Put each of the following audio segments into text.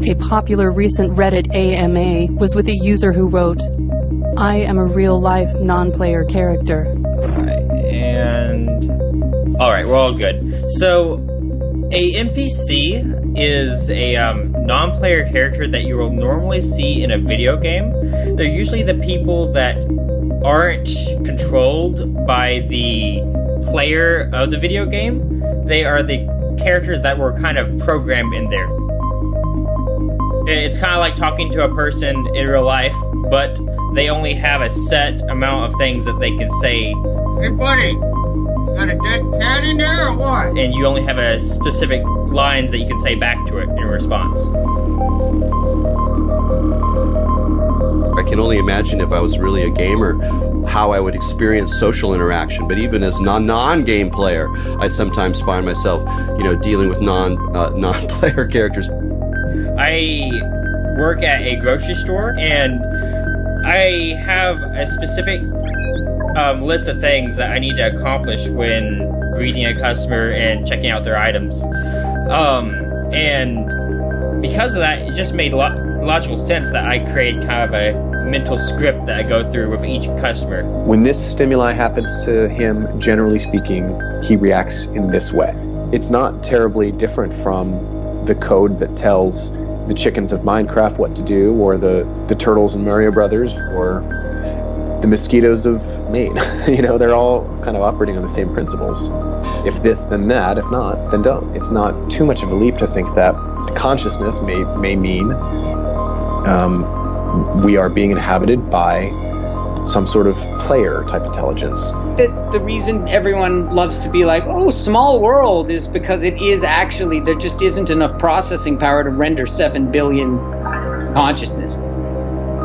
A popular recent Reddit AMA was with a user who wrote, "I am a real-life non-player character." Alright, we're all good. So, a NPC is a non-player character that you will normally see in a video game. They're usually the people that aren't controlled by the player of the video game. They are the characters that were kind of programmed in there. It's kind of like talking to a person in real life, but they only have a set amount of things that they can say. Hey buddy, got a dead cat in there or what? And you only have a specific lines that you can say back to it in response. I can only imagine if I was really a gamer how I would experience social interaction. But even as a non-game player, I sometimes find myself, dealing with non-player characters. I work at a grocery store, and I have a specific list of things that I need to accomplish when greeting a customer and checking out their items. And because of that, it just made logical sense that I create kind of a mental script that I go through with each customer. When this stimuli happens to him, generally speaking, he reacts in this way. It's not terribly different from the code that tells the chickens of Minecraft what to do, or the turtles in Mario Brothers, or the mosquitoes of Maine. They're all kind of operating on the same principles. If this, then that. If not, then don't. It's not too much of a leap to think that consciousness may mean we are being inhabited by some sort of player-type intelligence. The reason everyone loves to be like, oh, small world, is because it is actually, there just isn't enough processing power to render 7 billion consciousnesses.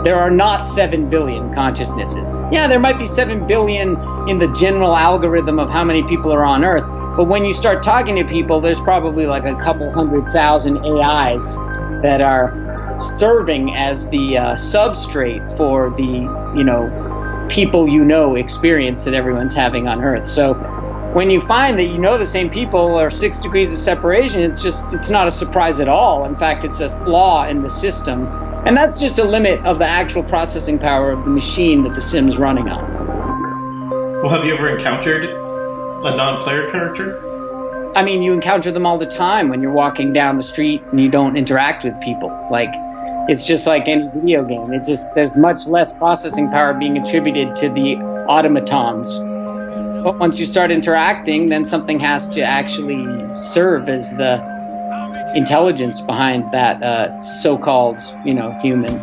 There are not 7 billion consciousnesses. Yeah, there might be 7 billion in the general algorithm of how many people are on Earth, but when you start talking to people, there's probably like a couple 100,000 AIs that are serving as the substrate for the, people experience that everyone's having on Earth. So when you find that the same people are 6 degrees of separation, it's not a surprise at all. In fact, it's a flaw in the system. And that's just a limit of the actual processing power of the machine that the sim's running on. Well, have you ever encountered a non-player character? I mean, you encounter them all the time when you're walking down the street and you don't interact with people. Like, it's just like any video game. There's much less processing power being attributed to the automatons. But once you start interacting, then something has to actually serve as the intelligence behind that so-called, human.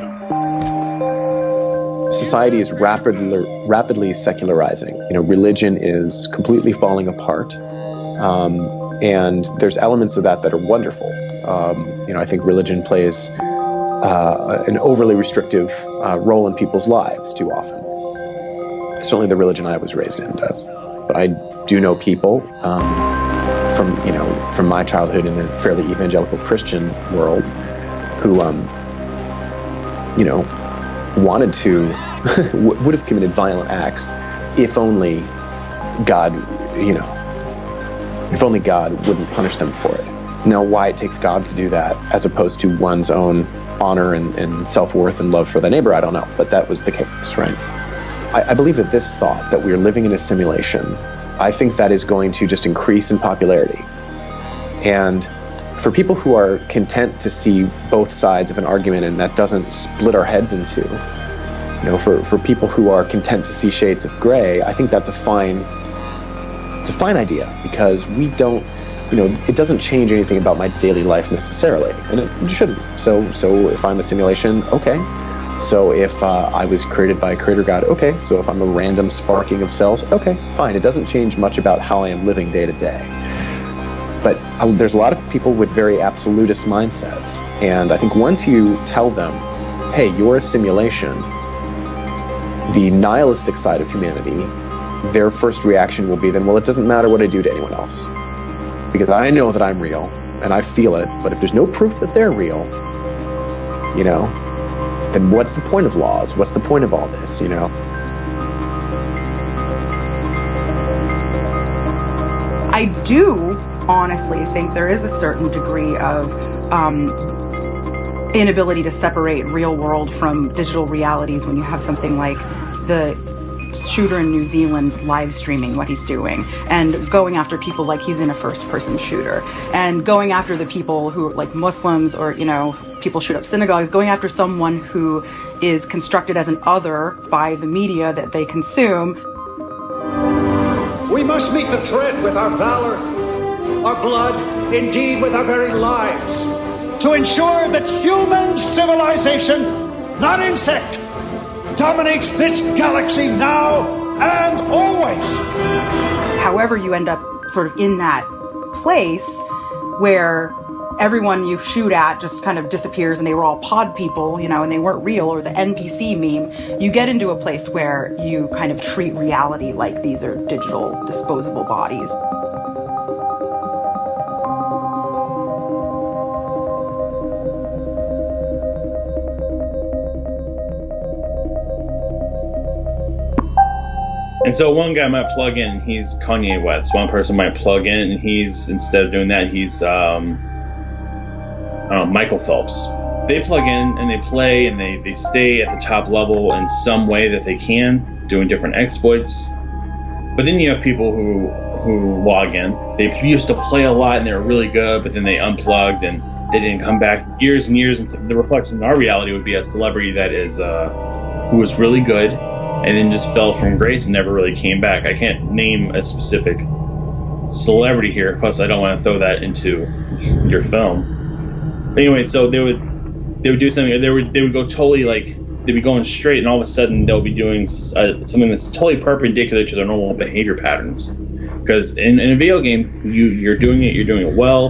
Society is rapidly secularizing. Religion is completely falling apart. And there's elements of that are wonderful. I think religion plays an overly restrictive role in people's lives too often. Certainly the religion I was raised in does. But I do know people from my childhood in a fairly evangelical Christian world who, wanted to, would have committed violent acts if only God, if only God wouldn't punish them for it. Now, why it takes God to do that as opposed to one's own honor and self-worth and love for the neighbor, I don't know. But that was the case, right? I believe that this thought that we're living in a simulation, I think that is going to just increase in popularity. And for people who are content to see both sides of an argument and that doesn't split our heads in two, for people who are content to see shades of gray, I think that's a fine idea, because we don't, it doesn't change anything about my daily life necessarily, and it shouldn't. So if I'm a simulation, okay. So if I was created by a creator God, okay. So if I'm a random sparking of cells, okay, fine. It doesn't change much about how I am living day to day. But there's a lot of people with very absolutist mindsets, and I think once you tell them, hey, you're a simulation, the nihilistic side of humanity, their first reaction will be then, well, it doesn't matter what I do to anyone else, because I know that I'm real and I feel it, but if there's no proof that they're real, then what's the point of laws? What's the point of all this, I do honestly think there is a certain degree of inability to separate real world from digital realities when you have something like the shooter in New Zealand live streaming what he's doing and going after people like he's in a first-person shooter, and going after the people who like Muslims or, you know, people shoot up synagogues, going after someone who is constructed as an other by the media that they consume. We must meet the threat with our valor, our blood, indeed with our very lives, to ensure that human civilization, not insect, dominates this galaxy now and always. However, you end up sort of in that place where everyone you shoot at just kind of disappears and they were all pod people, you know, and they weren't real, or the NPC meme, you get into a place where you kind of treat reality like these are digital disposable bodies. And so one guy might plug in, he's Kanye West. One person might plug in, and he's, instead of doing that, he's, I don't know, Michael Phelps. They plug in and they play and they stay at the top level in some way that they can, doing different exploits. But then you have people who log in. They used to play a lot and they were really good, but then they unplugged and they didn't come back years and years. And the reflection in our reality would be a celebrity that is who was really good and then just fell from grace and never really came back. I can't name a specific celebrity here, plus I don't want to throw that into your film. But anyway, so they would do something. They would go totally like, they'd be going straight, and all of a sudden they'll be doing something that's totally perpendicular to their normal behavior patterns. Because in a video game, you're doing it well.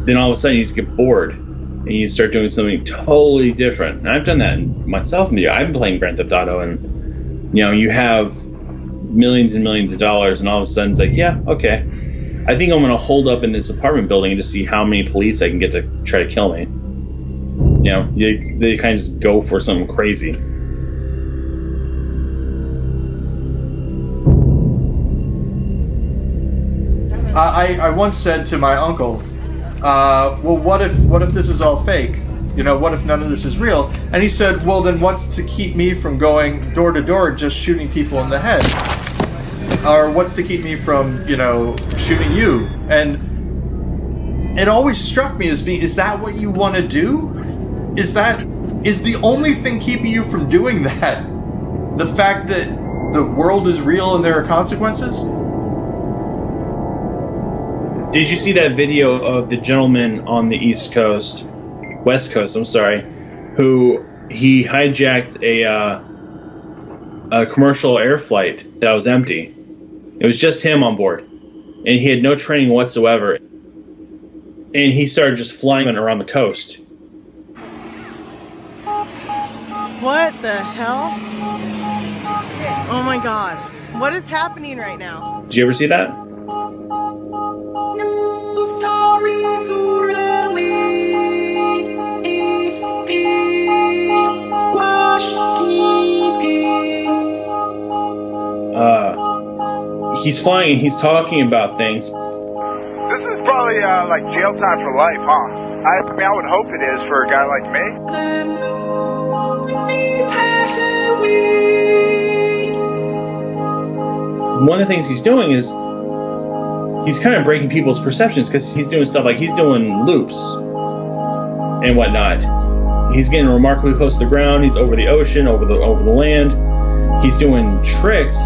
Then all of a sudden you just get bored and you start doing something totally different. And I've done that myself in video. I've been playing Grand Theft Auto, and you know, you have millions and millions of dollars, and all of a sudden it's like, yeah, okay, I think I'm going to hold up in this apartment building and just see how many police I can get to try to kill me. You know, they kind of just go for something crazy. I once said to my uncle, well, what if this is all fake? You know, what if none of this is real? And he said, well, then what's to keep me from going door to door just shooting people in the head? Or what's to keep me from, you know, shooting you? And it always struck me as being, is that what you want to do? Is the only thing keeping you from doing that the fact that the world is real and there are consequences? Did you see that video of the gentleman on the West Coast, I'm sorry, who he hijacked a commercial air flight that was empty? It was just him on board, and he had no training whatsoever, and he started just flying around the coast. What the hell? Oh my god. What is happening right now? Did you ever see that? He's flying and he's talking about things. This is probably like jail time for life, huh? I mean, I would hope it is for a guy like me. One of the things he's doing is he's kind of breaking people's perceptions, because he's doing stuff like he's doing loops and whatnot. He's getting remarkably close to the ground. He's over the ocean, over the land. He's doing tricks.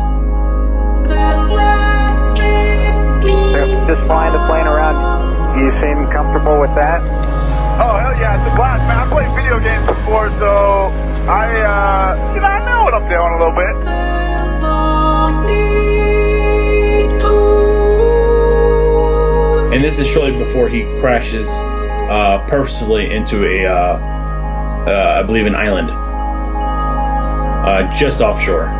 Just flying the plane around. You seem comfortable with that? Oh, hell yeah, it's a blast, man. I played video games before, so I know what I'm doing a little bit. And this is shortly before he crashes purposefully into I believe, an island just offshore.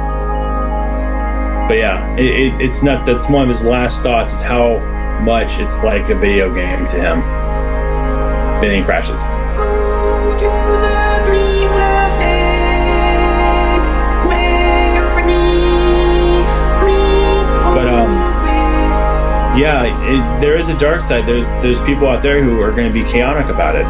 But yeah, it's nuts. That's one of his last thoughts, is how much it's like a video game to him. Then he crashes. But yeah, there is a dark side. There's people out there who are going to be chaotic about it.